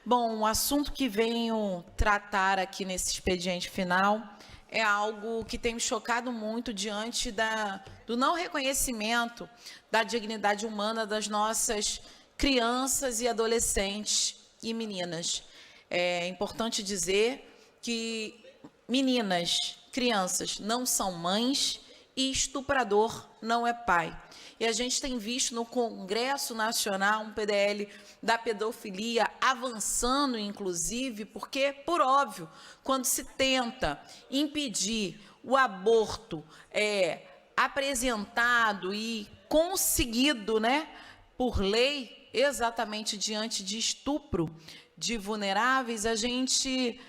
Bom, o assunto que venho tratar aqui nesse expediente final é algo que tem me chocado muito diante do não reconhecimento da dignidade humana das nossas crianças e adolescentes e meninas. É importante dizer que meninas, crianças, não são mães e estuprador não é pai. E a gente tem visto no Congresso Nacional um PDL da pedofilia avançando, inclusive, porque, por óbvio, quando se tenta impedir o aborto apresentado e conseguido, né, por lei, exatamente diante de estupro de vulneráveis, a gente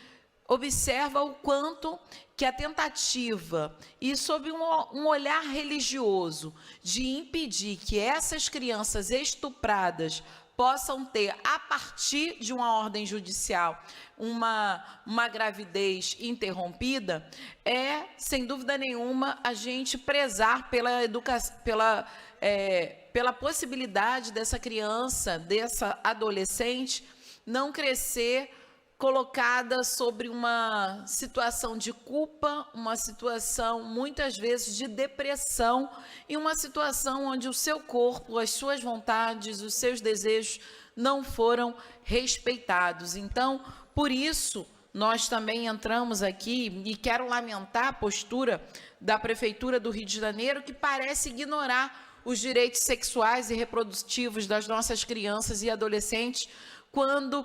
observa o quanto que a tentativa, e sob um olhar religioso, de impedir que essas crianças estupradas possam ter, a partir de uma ordem judicial, uma gravidez interrompida, sem dúvida nenhuma, a gente prezar pela educação, pela possibilidade dessa criança, dessa adolescente, não crescer colocada sobre uma situação de culpa, uma situação, muitas vezes, de depressão, e uma situação onde o seu corpo, as suas vontades, os seus desejos não foram respeitados. Então, por isso, nós também entramos aqui, e quero lamentar a postura da Prefeitura do Rio de Janeiro, que parece ignorar os direitos sexuais e reprodutivos das nossas crianças e adolescentes, quando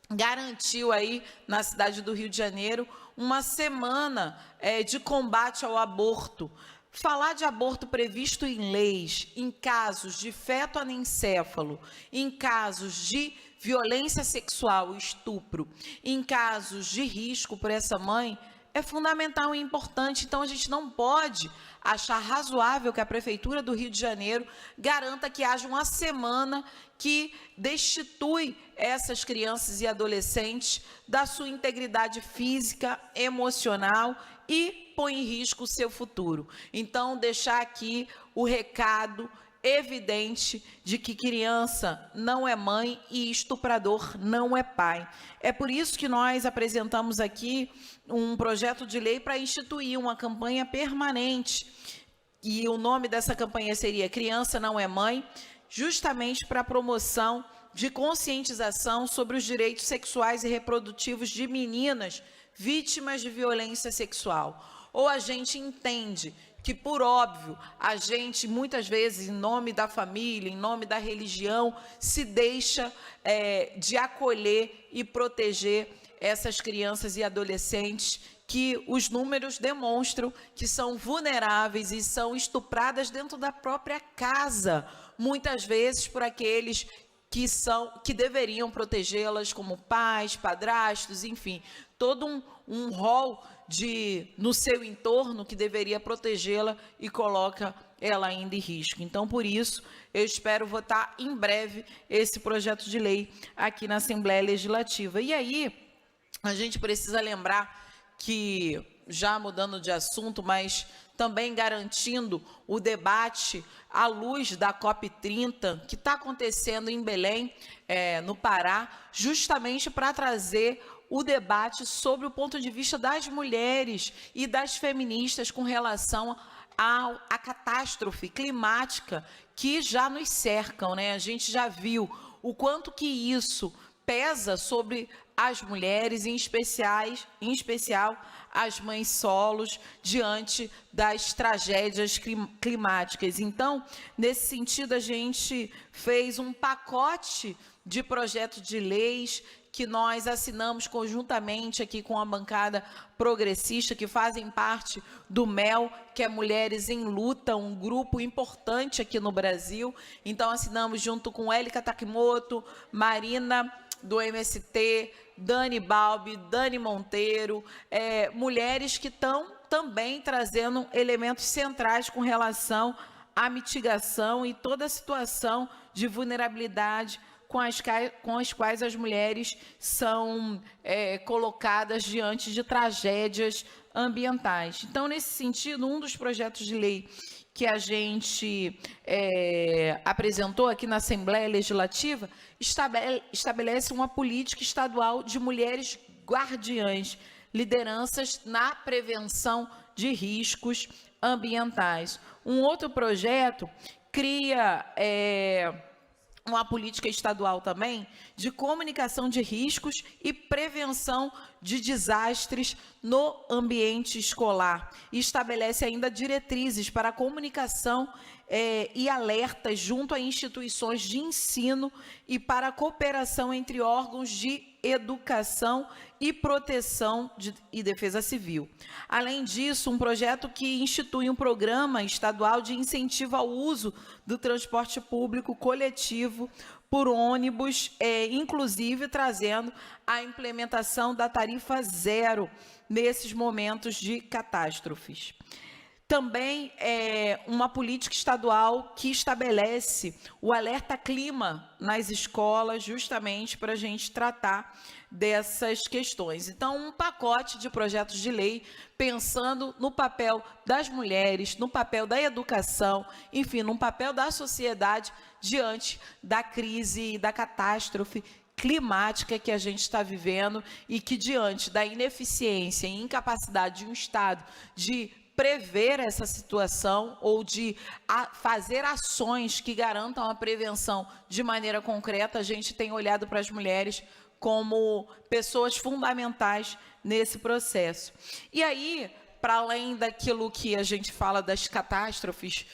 garantiu aí na cidade do Rio de Janeiro uma semana de combate ao aborto. Falar de aborto previsto em leis, em casos de feto anencéfalo, em casos de violência sexual e estupro, em casos de risco para essa mãe, é fundamental e importante. Então, a gente não pode achar razoável que a Prefeitura do Rio de Janeiro garanta que haja uma semana que destitui essas crianças e adolescentes da sua integridade física, emocional e põe em risco o seu futuro. Então, deixar aqui o recado evidente de que criança não é mãe e estuprador não é pai. É por isso que nós apresentamos aqui um projeto de lei para instituir uma campanha permanente, e o nome dessa campanha seria Criança Não é Mãe, justamente para a promoção de conscientização sobre os direitos sexuais e reprodutivos de meninas vítimas de violência sexual. Ou a gente entende que, por óbvio, a gente, muitas vezes, em nome da família, em nome da religião, se deixa de acolher e proteger essas crianças e adolescentes que os números demonstram que são vulneráveis e são estupradas dentro da própria casa, muitas vezes por aqueles que deveriam protegê-las, como pais, padrastos, enfim, todo um rol no seu entorno que deveria protegê-la e coloca ela ainda em risco. Então, por isso, eu espero votar em breve esse projeto de lei aqui na Assembleia Legislativa. E aí, a gente precisa lembrar que, já mudando de assunto, mas também garantindo o debate à luz da COP30, que está acontecendo em Belém, no Pará, justamente para trazer o debate sobre o ponto de vista das mulheres e das feministas com relação à catástrofe climática que já nos cercam, né? A gente já viu o quanto que isso pesa sobre as mulheres, em especial as mães solos, diante das tragédias climáticas. Então, nesse sentido, a gente fez um pacote de projetos de leis que nós assinamos conjuntamente aqui com a bancada progressista, que fazem parte do MEL, que é Mulheres em Luta, um grupo importante aqui no Brasil. Então, assinamos junto com Élica Takimoto, Marina, do MST, Dani Balbi, Dani Monteiro, mulheres que estão também trazendo elementos centrais com relação à mitigação e toda a situação de vulnerabilidade com as quais as mulheres são colocadas diante de tragédias ambientais. Então, nesse sentido, um dos projetos de lei que a gente apresentou aqui na Assembleia Legislativa, estabelece uma política estadual de mulheres guardiãs, lideranças na prevenção de riscos ambientais. Um outro projeto cria uma política estadual também de comunicação de riscos e prevenção de desastres no ambiente escolar. E estabelece ainda diretrizes para a comunicação e alertas junto a instituições de ensino e para a cooperação entre órgãos de educação e proteção e defesa civil. Além disso, um projeto que institui um programa estadual de incentivo ao uso do transporte público coletivo por ônibus, inclusive trazendo a implementação da tarifa zero nesses momentos de catástrofes. Também uma política estadual que estabelece o alerta clima nas escolas, justamente para a gente tratar dessas questões. Então, um pacote de projetos de lei pensando no papel das mulheres, no papel da educação, enfim, no papel da sociedade diante da crise e da catástrofe climática que a gente está vivendo e que, diante da ineficiência e incapacidade de um Estado de prever essa situação ou de fazer ações que garantam a prevenção de maneira concreta, a gente tem olhado para as mulheres como pessoas fundamentais nesse processo. E aí, para além daquilo que a gente fala das catástrofes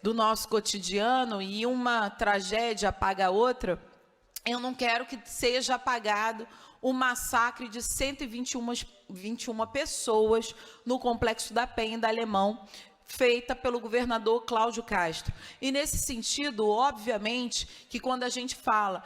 do nosso cotidiano, e uma tragédia apaga a outra, eu não quero que seja apagado o massacre de 121 pessoas no Complexo da Penha, da Alemão, feita pelo governador Cláudio Castro. E, nesse sentido, obviamente, que quando a gente fala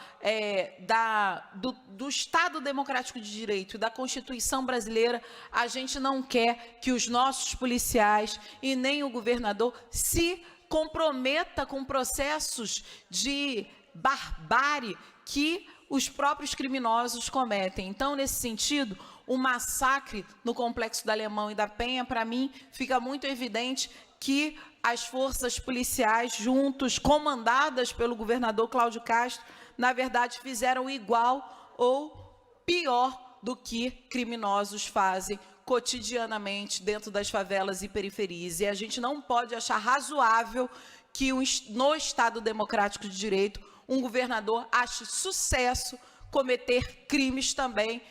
do Estado Democrático de Direito e da Constituição brasileira, a gente não quer que os nossos policiais e nem o governador se comprometa com processos de barbárie que os próprios criminosos cometem. Então, nesse sentido, o massacre no Complexo da Alemão e da Penha, para mim, fica muito evidente que as forças policiais juntos, comandadas pelo governador Cláudio Castro, na verdade, fizeram igual ou pior do que criminosos fazem cotidianamente dentro das favelas e periferias. E a gente não pode achar razoável que no Estado Democrático de Direito um governador ache sucesso cometer crimes também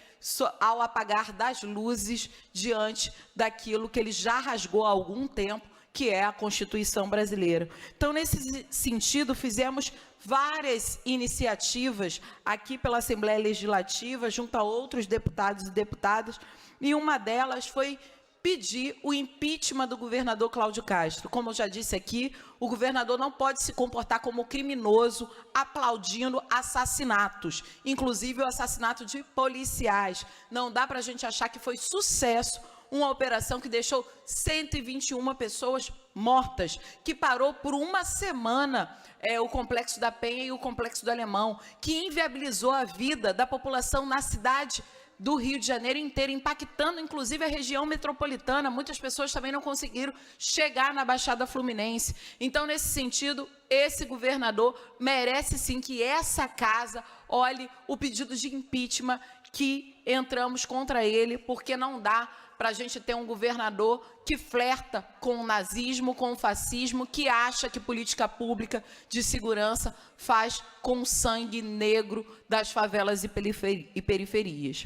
ao apagar das luzes diante daquilo que ele já rasgou há algum tempo, que é a Constituição brasileira. Então, nesse sentido, fizemos várias iniciativas aqui pela Assembleia Legislativa, junto a outros deputados e deputadas, e uma delas foi pedir o impeachment do governador Cláudio Castro. Como eu já disse aqui, o governador não pode se comportar como criminoso aplaudindo assassinatos, inclusive o assassinato de policiais. Não dá para a gente achar que foi sucesso uma operação que deixou 121 pessoas mortas, que parou por uma semana o Complexo da Penha e o Complexo do Alemão, que inviabilizou a vida da população na cidade do Rio de Janeiro inteiro, impactando inclusive a região metropolitana. Muitas pessoas também não conseguiram chegar na Baixada Fluminense. Então, nesse sentido, esse governador merece sim que essa casa olhe o pedido de impeachment que entramos contra ele, porque não dá para a gente ter um governador que flerta com o nazismo, com o fascismo, que acha que política pública de segurança faz com o sangue negro das favelas e periferias.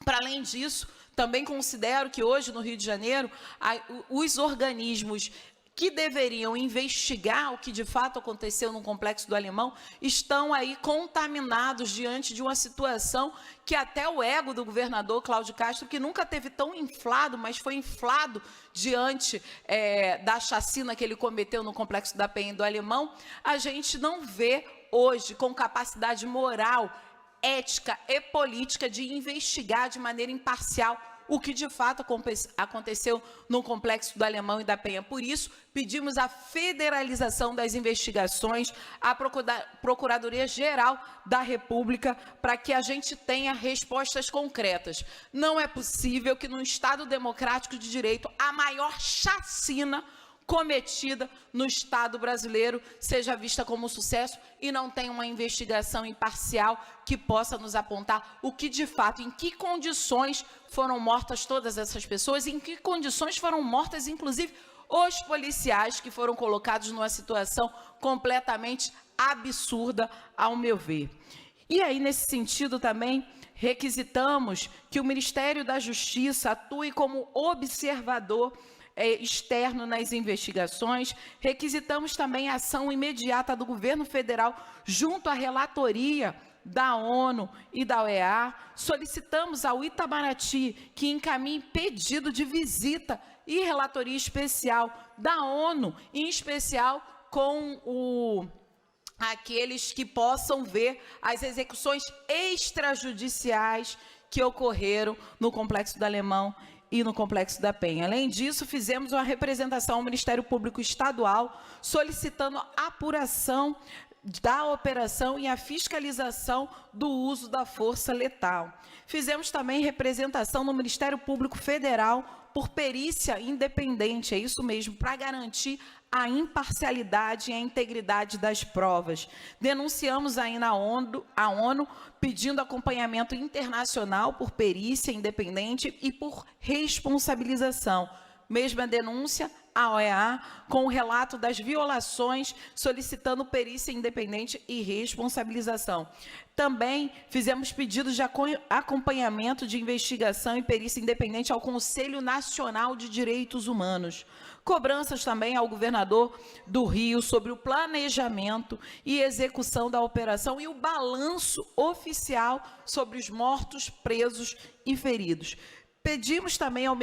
Para além disso, também considero que hoje, no Rio de Janeiro, os organismos que deveriam investigar o que de fato aconteceu no Complexo do Alemão estão aí contaminados diante de uma situação que até o ego do governador Cláudio Castro, que nunca teve tão inflado, mas foi inflado diante da chacina que ele cometeu no Complexo da Penha e do Alemão, a gente não vê hoje com capacidade moral, ética e política de investigar de maneira imparcial o que de fato aconteceu no Complexo do Alemão e da Penha. Por isso, pedimos a federalização das investigações, à Procuradoria-Geral da República, para que a gente tenha respostas concretas. Não é possível que, no Estado Democrático de Direito, a maior chacina cometida no Estado brasileiro seja vista como um sucesso e não tenha uma investigação imparcial que possa nos apontar o que de fato, em que condições foram mortas todas essas pessoas, em que condições foram mortas, inclusive, os policiais que foram colocados numa situação completamente absurda, ao meu ver. E aí, nesse sentido também, requisitamos que o Ministério da Justiça atue como observador externo nas investigações. Requisitamos também a ação imediata do governo federal junto à relatoria da ONU e da OEA. Solicitamos ao Itamaraty que encaminhe pedido de visita e relatoria especial da ONU, em especial com aqueles que possam ver as execuções extrajudiciais que ocorreram no Complexo do Alemão e no Complexo da Penha. Além disso, fizemos uma representação ao Ministério Público Estadual, solicitando a apuração da operação e a fiscalização do uso da força letal. Fizemos também representação no Ministério Público Federal por perícia independente, é isso mesmo, para garantir a imparcialidade e a integridade das provas. Denunciamos aí a ONU pedindo acompanhamento internacional por perícia independente e por responsabilização. Mesma denúncia à OEA com o relato das violações, solicitando perícia independente e responsabilização. Também fizemos pedidos de acompanhamento de investigação e perícia independente ao Conselho Nacional de Direitos Humanos. Cobranças também ao governador do Rio sobre o planejamento e execução da operação e o balanço oficial sobre os mortos, presos e feridos. Pedimos também ao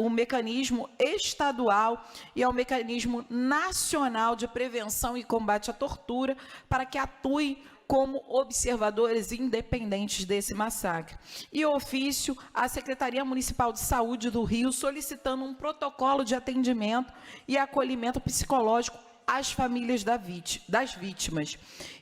mecanismo estadual e ao mecanismo nacional de prevenção e combate à tortura para que atue como observadores independentes desse massacre. E ofício à Secretaria Municipal de Saúde do Rio, solicitando um protocolo de atendimento e acolhimento psicológico às famílias das vítimas.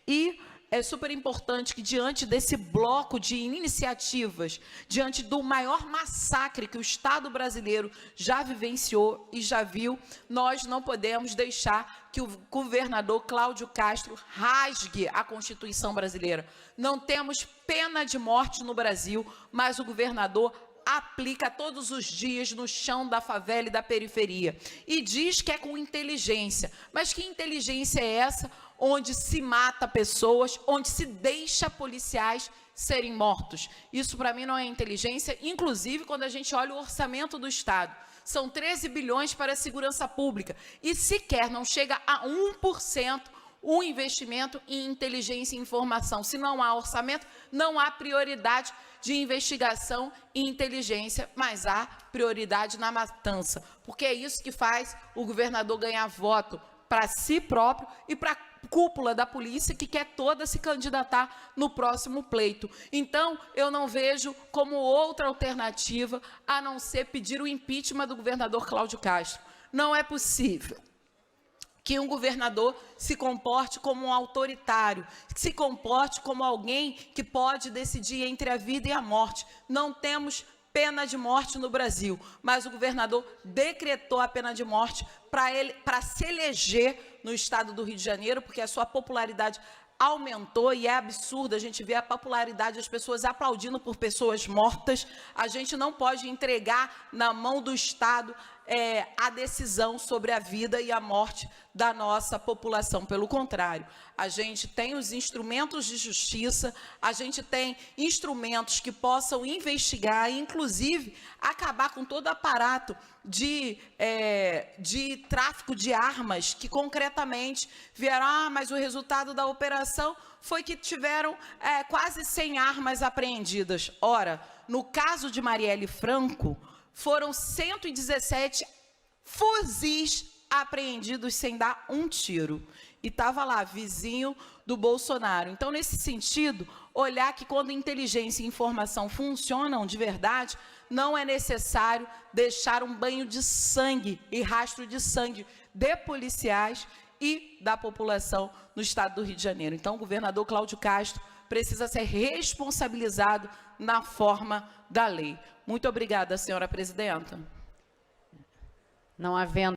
E é super importante que, diante desse bloco de iniciativas, diante do maior massacre que o Estado brasileiro já vivenciou e já viu, nós não podemos deixar que o governador Cláudio Castro rasgue a Constituição brasileira. Não temos pena de morte no Brasil, mas o governador aplica todos os dias no chão da favela e da periferia. E diz que é com inteligência. Mas que inteligência é essa onde se mata pessoas, onde se deixa policiais serem mortos? Isso, para mim, não é inteligência. Inclusive, quando a gente olha o orçamento do Estado, são 13 bilhões para a segurança pública e sequer não chega a 1% o investimento em inteligência e informação. Se não há orçamento, não há prioridade de investigação e inteligência, mas há prioridade na matança, porque é isso que faz o governador ganhar voto para si próprio e para a cúpula da polícia, que quer toda se candidatar no próximo pleito. Então, eu não vejo como outra alternativa a não ser pedir o impeachment do governador Cláudio Castro. Não é possível que um governador se comporte como um autoritário, que se comporte como alguém que pode decidir entre a vida e a morte. Não temos pena de morte no Brasil, mas o governador decretou a pena de morte para se eleger no estado do Rio de Janeiro, porque a sua popularidade aumentou e é absurdo a gente ver a popularidade das pessoas aplaudindo por pessoas mortas. A gente não pode entregar na mão do Estado a decisão sobre a vida e a morte da nossa população. Pelo contrário, a gente tem os instrumentos de justiça, a gente tem instrumentos que possam investigar e, inclusive, acabar com todo o aparato de tráfico de armas, que concretamente vieram, mas o resultado da operação foi que tiveram quase 100 armas apreendidas. Ora, no caso de Marielle Franco, foram 117 fuzis apreendidos sem dar um tiro. E estava lá, vizinho do Bolsonaro. Então, nesse sentido, olhar que quando inteligência e informação funcionam de verdade, não é necessário deixar um banho de sangue e rastro de sangue de policiais e da população no estado do Rio de Janeiro. Então, o governador Cláudio Castro precisa ser responsabilizado na forma da lei. Muito obrigada, senhora presidenta. Não havendo